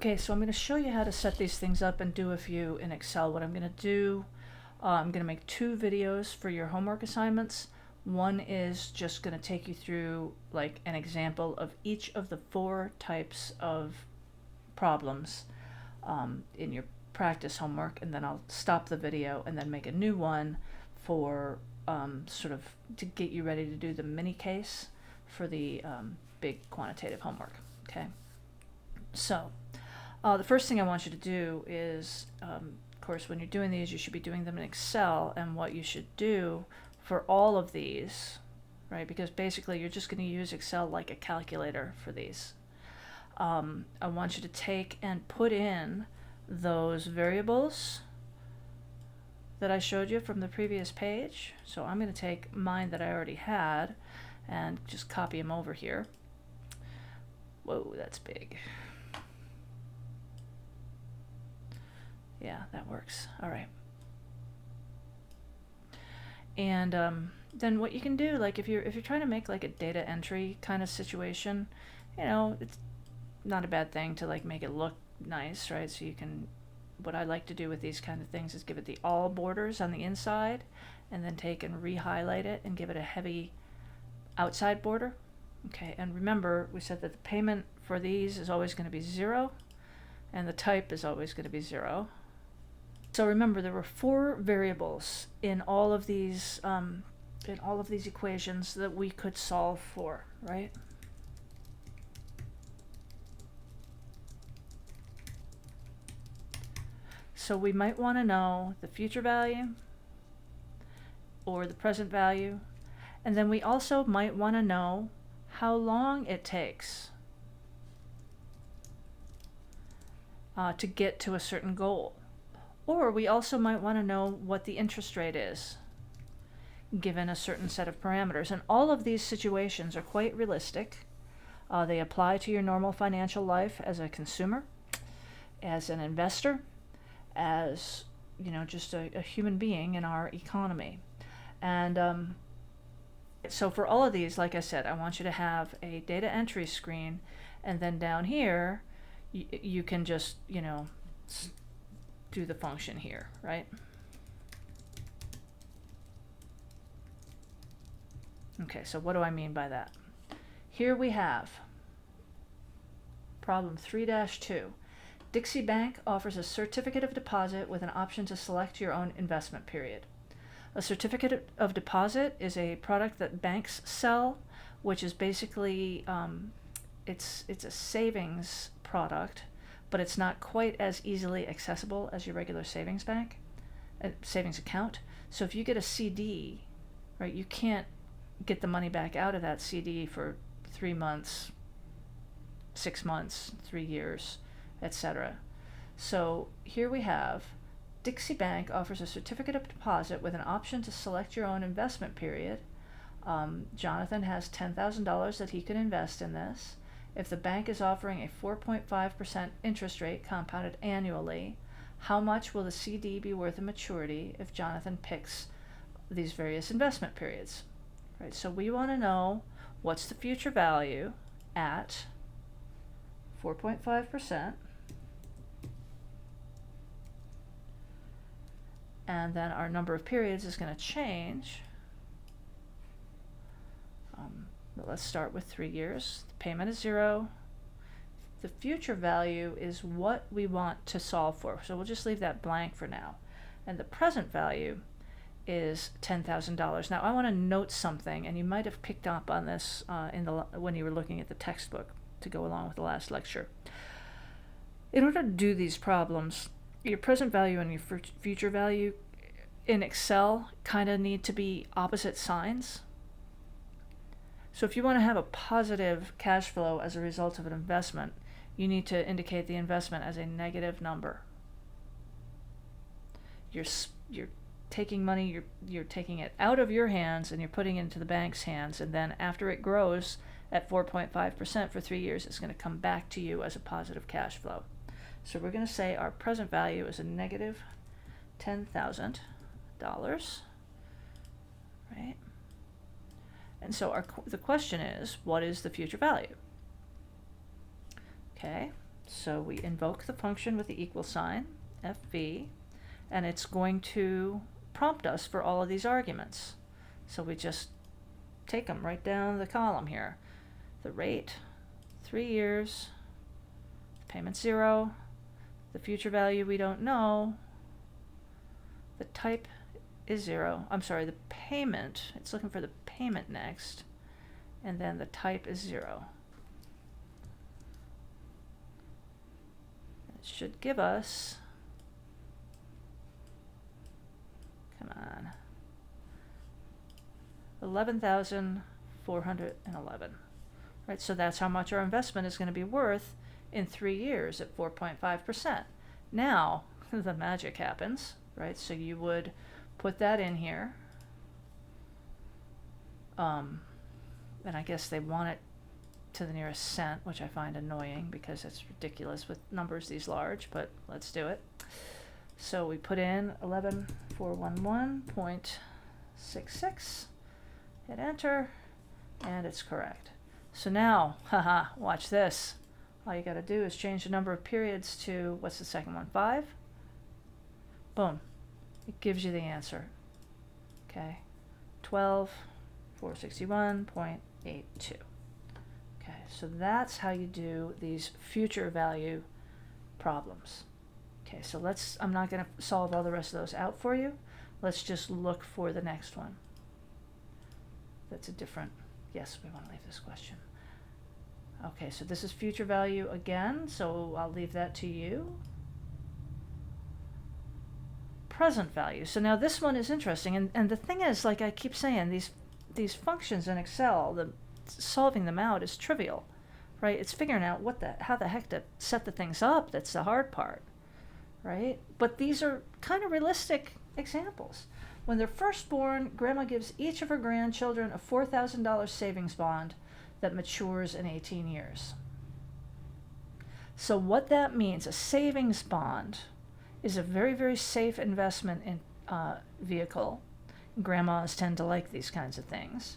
Okay, so I'm going to show you how to set these things up and do a few in Excel. What I'm going to do, I'm going to make 2 videos for your homework assignments. One is just going to take you through like an example of each of the 4 types of problems in your practice homework, and then I'll stop the video and then make a new one for sort of to get you ready to do the mini case for the big quantitative homework. Okay, so the first thing I want you to do is, of course, when you're doing these, you should be doing them in Excel, and what you should do for all of these, right, because basically you're just going to use Excel like a calculator for these. I want you to take and put in those variables that I showed you from the previous page. So I'm going to take mine that I already had and just copy them over here. Whoa, that's big. Yeah, that works. All right. And then what you can do, like if you're trying to make like a data entry kind of situation, you know, it's not a bad thing to like make it look nice, right? So you can, what I like to do with these kind of things is give it the all borders on the inside, and then take and re-highlight it and give it a heavy outside border. Okay, and remember we said that the payment for these is always going to be 0, and the type is always going to be 0. So remember, there were 4 variables in all of these equations that we could solve for, right? So we might want to know the future value or the present value, and then we also might want to know how long it takes to get to a certain goal. Or we also might want to know what the interest rate is given a certain set of parameters. And all of these situations are quite realistic. They apply to your normal financial life as a consumer, as an investor, as, you know, just a human being in our economy. And so for all of these, like I said, I want you to have a data entry screen, and then down here you can just, you know, do the function here, right? Okay, so what do I mean by that? Here we have problem 3-2. Dixie Bank offers a certificate of deposit with an option to select your own investment period. A certificate of deposit is a product that banks sell, which is basically it's a savings product, but it's not quite as easily accessible as your regular savings account. So if you get a CD, right, you can't get the money back out of that CD for 3 months, 6 months, 3 years, etc. So here we have Dixie Bank offers a certificate of deposit with an option to select your own investment period. Jonathan has $10,000 that he could invest in this. If the bank is offering a 4.5% interest rate compounded annually, how much will the CD be worth at maturity if Jonathan picks these various investment periods? Right, so we want to know what's the future value at 4.5%. And then our number of periods is going to change. But let's start with 3 years. The payment is 0. The future value is what we want to solve for. So we'll just leave that blank for now. And the present value is $10,000. Now I want to note something, and you might have picked up on this when you were looking at the textbook to go along with the last lecture. In order to do these problems, your present value and your future value in Excel kind of need to be opposite signs. So if you want to have a positive cash flow as a result of an investment, you need to indicate the investment as a negative number. You're taking money, you're taking it out of your hands and you're putting it into the bank's hands, and then after it grows at 4.5% for 3 years, it's going to come back to you as a positive cash flow. So we're going to say our present value is a negative $10,000, right? And so the question is, what is the future value? Okay, So we invoke the function with the equal sign, FV, and it's going to prompt us for all of these arguments. So we just take them right down the column here. The rate, 3 years, the payment 0, the future value we don't know, the type is 0. I'm sorry, the payment, it's looking for the payment next, and then the type is 0. It should give us, come on, 11,411. Right, so that's how much our investment is going to be worth in 3 years at 4.5%. Now, the magic happens, right? So you would put that in here. And I guess they want it to the nearest cent, which I find annoying because it's ridiculous with numbers these large, but let's do it. So we put in 11,411.66, hit enter, and it's correct. So now, haha, watch this. All you got to do is change the number of periods to, what's the second one, 5? Boom. It gives you the answer. Okay, 12,461.82. Okay, so that's how you do these future value problems. Okay, so I'm not going to solve all the rest of those out for you. Let's just look for the next one. That's a different, yes, we want to leave this question. Okay, so this is future value again, so I'll leave that to you. Present value. So now this one is interesting, and the thing is, like I keep saying, these functions in Excel, solving them out is trivial, right? It's figuring out how the heck to set the things up that's the hard part, right? But these are kind of realistic examples. When they're first born, Grandma gives each of her grandchildren a $4,000 savings bond that matures in 18 years. So what that means, a savings bond is a very, very safe investment in vehicle. Grandmas tend to like these kinds of things.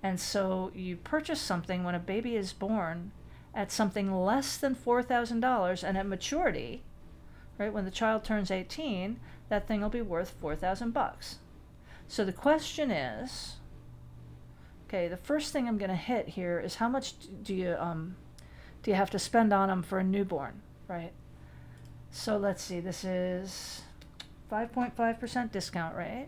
And so you purchase something when a baby is born at something less than $4,000, and at maturity, right, when the child turns 18, that thing will be worth $4,000. So the question is, okay, the first thing I'm going to hit here is how much do you have to spend on them for a newborn, right? So let's see, this is 5.5% discount rate,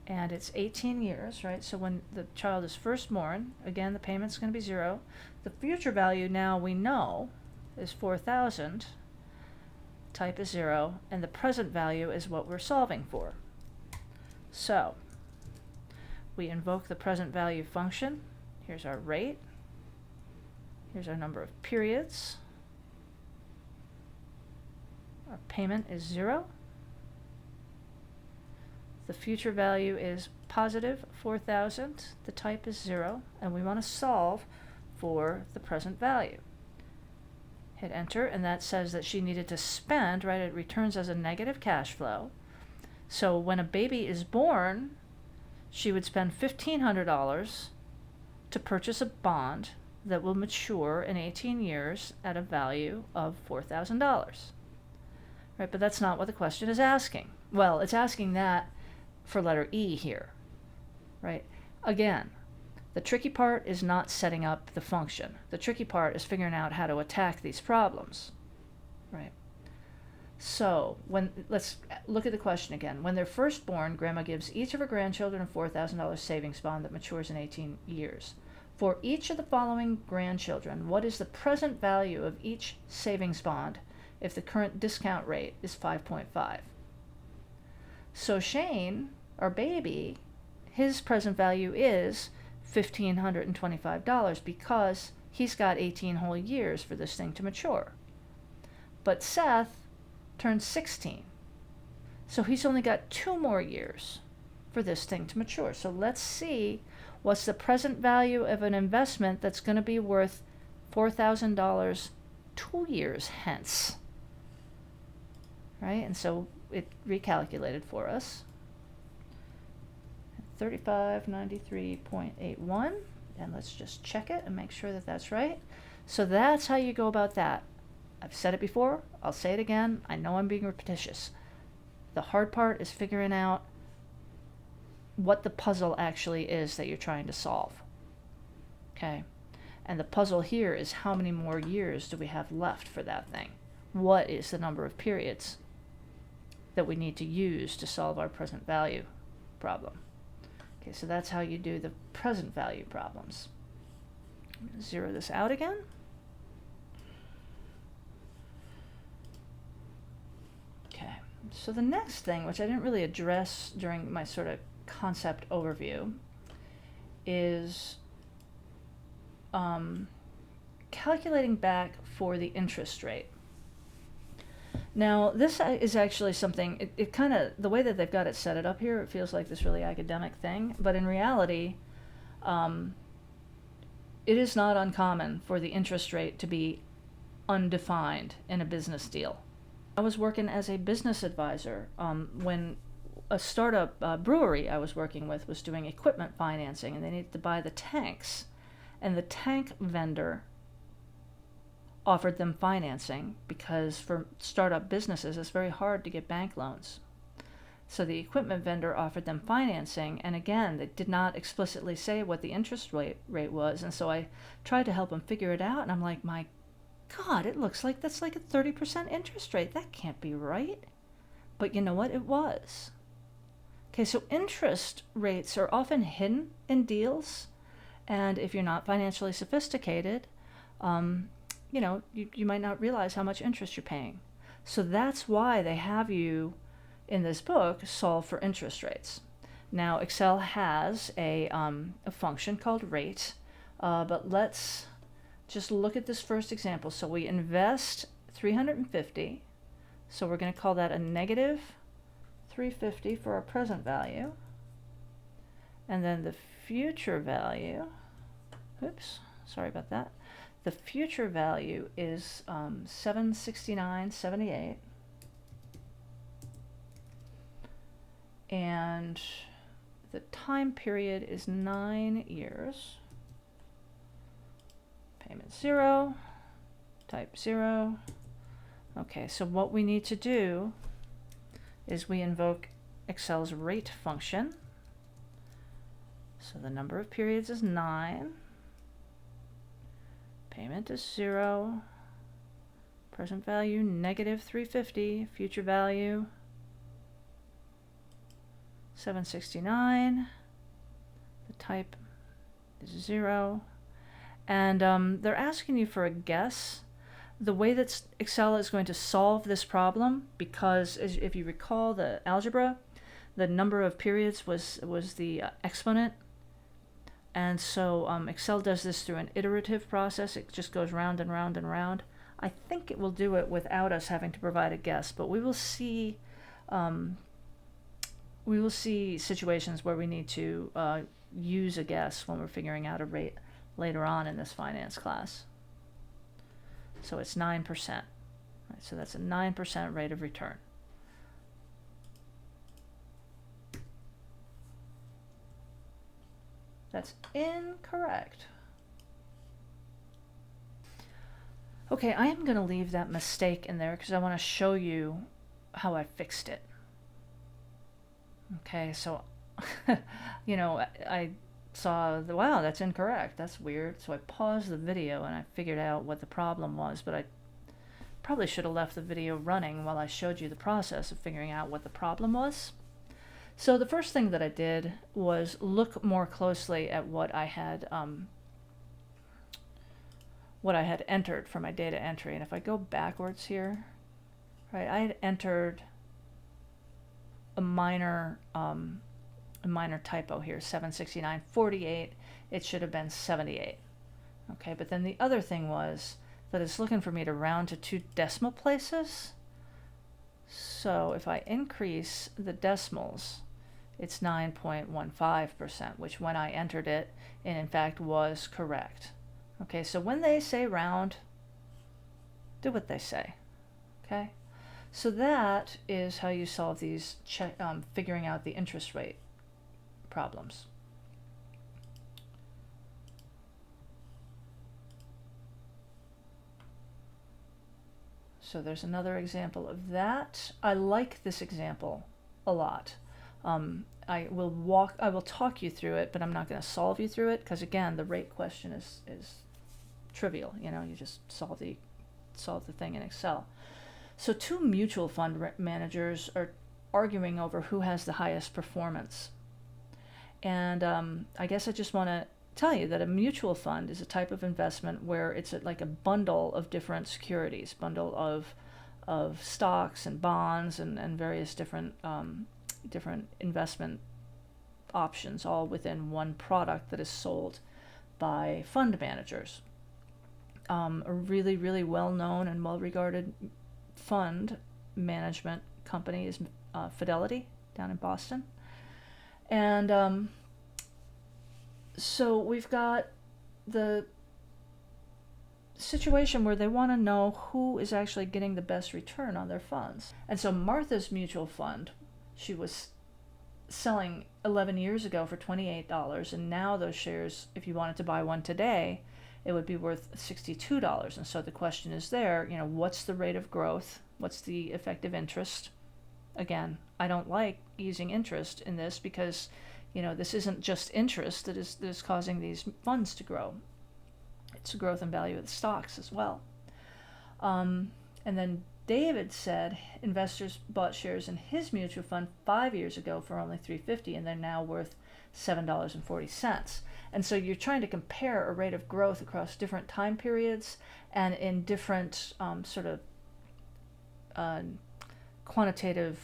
and it's 18 years, right? So when the child is first born, again, the payment's going to be 0. The future value now we know is 4,000, type is 0, and the present value is what we're solving for. So we invoke the present value function. Here's our rate. Here's our number of periods. Our payment is 0. The future value is positive 4,000. The type is 0, and we want to solve for the present value. Hit enter, and that says that she needed to spend, right? It returns as a negative cash flow. So when a baby is born, she would spend $1,500 to purchase a bond that will mature in 18 years at a value of $4,000. Right, but that's not what the question is asking. Well, it's asking that for letter E here, right? Again, the tricky part is not setting up the function. The tricky part is figuring out how to attack these problems, right? So let's look at the question again. When they're first born, Grandma gives each of her grandchildren a $4,000 savings bond that matures in 18 years. For each of the following grandchildren, what is the present value of each savings bond if the current discount rate is 5.5? So Shane, our baby, his present value is $1,525 because he's got 18 whole years for this thing to mature. But Seth turned 16, so he's only got 2 more years for this thing to mature. So let's see what's the present value of an investment that's going to be worth $4,000 2 years hence. Right, and so it recalculated for us. 3593.81, and let's just check it and make sure that that's right. So that's how you go about that. I've said it before, I'll say it again, I know I'm being repetitious. The hard part is figuring out what the puzzle actually is that you're trying to solve. Okay? And the puzzle here is how many more years do we have left for that thing? What is the number of periods that we need to use to solve our present value problem? Okay, so that's how you do the present value problems. I'm going to zero this out again. Okay, so the next thing, which I didn't really address during my sort of concept overview, is calculating back for the interest rate. Now, this is actually something, it kind of, the way that they've got it set it up here, it feels like this really academic thing, but in reality, it is not uncommon for the interest rate to be undefined in a business deal. I was working as a business advisor when a startup brewery I was working with was doing equipment financing, and they needed to buy the tanks. And the tank vendor offered them financing because for startup businesses, it's very hard to get bank loans. So the equipment vendor offered them financing, and again, they did not explicitly say what the interest rate was. And so I tried to help them figure it out, and I'm like, my God, it looks like that's like a 30% interest rate. That can't be right. But you know what? It was. Okay, so interest rates are often hidden in deals. And if you're not financially sophisticated, you know, you might not realize how much interest you're paying. So that's why they have you, in this book, solve for interest rates. Now, Excel has a function called rate, but let's just look at this first example. So we invest $350, so we're going to call that a negative $350 for our present value. And then the future value, oops, sorry about that. The future value is $769.78, and the time period is 9 years. Payment 0, type 0. Okay, so what we need to do is we invoke Excel's rate function. So the number of periods is 9. Payment is 0. Present value negative $350. Future value $769. The type is 0. And they're asking you for a guess. The way that Excel is going to solve this problem, because if you recall the algebra, the number of periods was the exponent. And so Excel does this through an iterative process. It just goes round and round and round. I think it will do it without us having to provide a guess, but we will see situations where we need to use a guess when we're figuring out a rate later on in this finance class. So it's 9%. Right, so that's a 9% rate of return. That's incorrect. Okay, I am going to leave that mistake in there because I want to show you how I fixed it. Okay, so, you know, I saw, wow, that's incorrect. That's weird. So I paused the video and I figured out what the problem was, but I probably should have left the video running while I showed you the process of figuring out what the problem was. So the first thing that I did was look more closely at what I had entered for my data entry. And if I go backwards here, right, I had entered a minor typo here, 769.48. It should have been 78. Okay, but then the other thing was that it's looking for me to round to 2 decimal places. So if I increase the decimals, it's 9.15%, which when I entered it, and in fact was correct. Okay, so when they say round, do what they say. Okay, so that is how you solve these figuring out the interest rate problems. So there's another example of that. I like this example a lot. I will talk you through it, but I'm not going to solve you through it because again, the rate question is trivial. You know, you just solve the thing in Excel. So two mutual fund managers are arguing over who has the highest performance. And I guess I just want to tell you that a mutual fund is a type of investment where it's like a bundle of different securities, bundle of stocks and bonds and various different investment options, all within one product that is sold by fund managers. A really, really well-known and well-regarded fund management company is Fidelity down in Boston. And so we've got the situation where they want to know who is actually getting the best return on their funds. And so Martha's mutual fund, she was selling 11 years ago for $28, and now those shares, if you wanted to buy one today, it would be worth $62. And so the question is there, you know, what's the rate of growth? What's the effective interest? Again, I don't like using interest in this because, you know, this isn't just interest that is causing these funds to grow. It's the growth and value of the stocks as well. And then David said investors bought shares in his mutual fund 5 years ago for only $3.50, and they're now worth $7.40. And so you're trying to compare a rate of growth across different time periods and in different sort of quantitative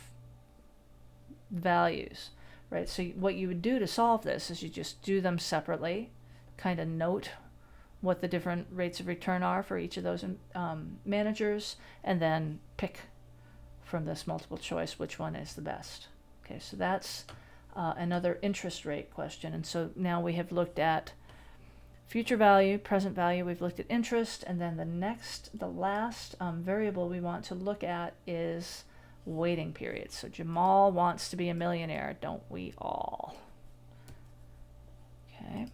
values, right? So what you would do to solve this is you just do them separately, kind of note what the different rates of return are for each of those managers, and then pick from this multiple choice which one is the best. Okay, so that's another interest rate question. And so now we have looked at future value, present value, we've looked at interest, and then the last variable we want to look at is waiting periods. So Jamal wants to be a millionaire, don't we all? Okay.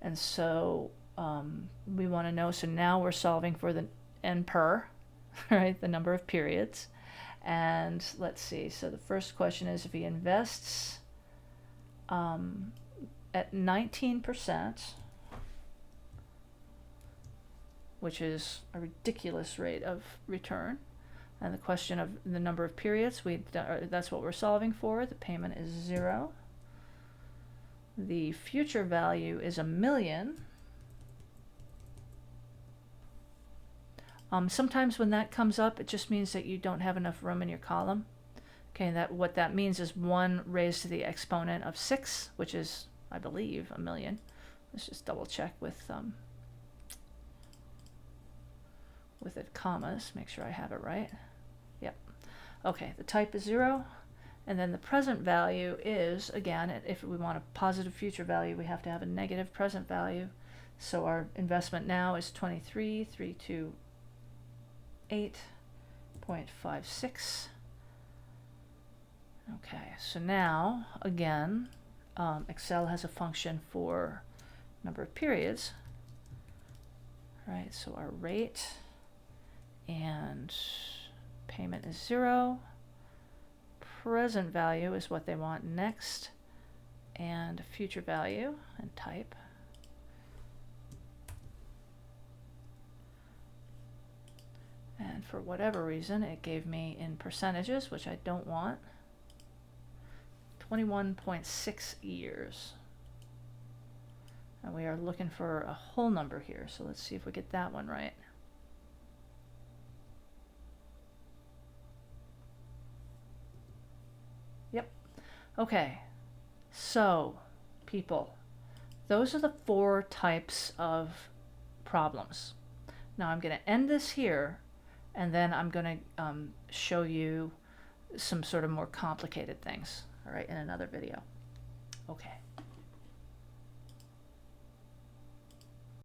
And so we want to know, so now we're solving for the N per, right, the number of periods. And let's see, so the first question is if he invests at 19%, which is a ridiculous rate of return, and the question of the number of periods, that's what we're solving for. The payment is 0. The future value is $1 million. Sometimes when that comes up, it just means that you don't have enough room in your column. Okay, what that means is 1 raised to the exponent of 6, which is, I believe, $1 million. Let's just double check with the commas, make sure I have it right. Yep. Okay, the type is 0. And then the present value is, again, if we want a positive future value, we have to have a negative present value. So our investment now is 23,328.56. Okay, so now, again, Excel has a function for number of periods. All right, so our rate and payment is 0. Present value is what they want next, and future value and type. And for whatever reason, it gave me in percentages, which I don't want, 21.6 years. And we are looking for a whole number here, so let's see if we get that one right. Yep. Okay, so people, those are the 4 types of problems. Now I'm going to end this here, and then I'm going to show you some sort of more complicated things, all right, in another video. Okay.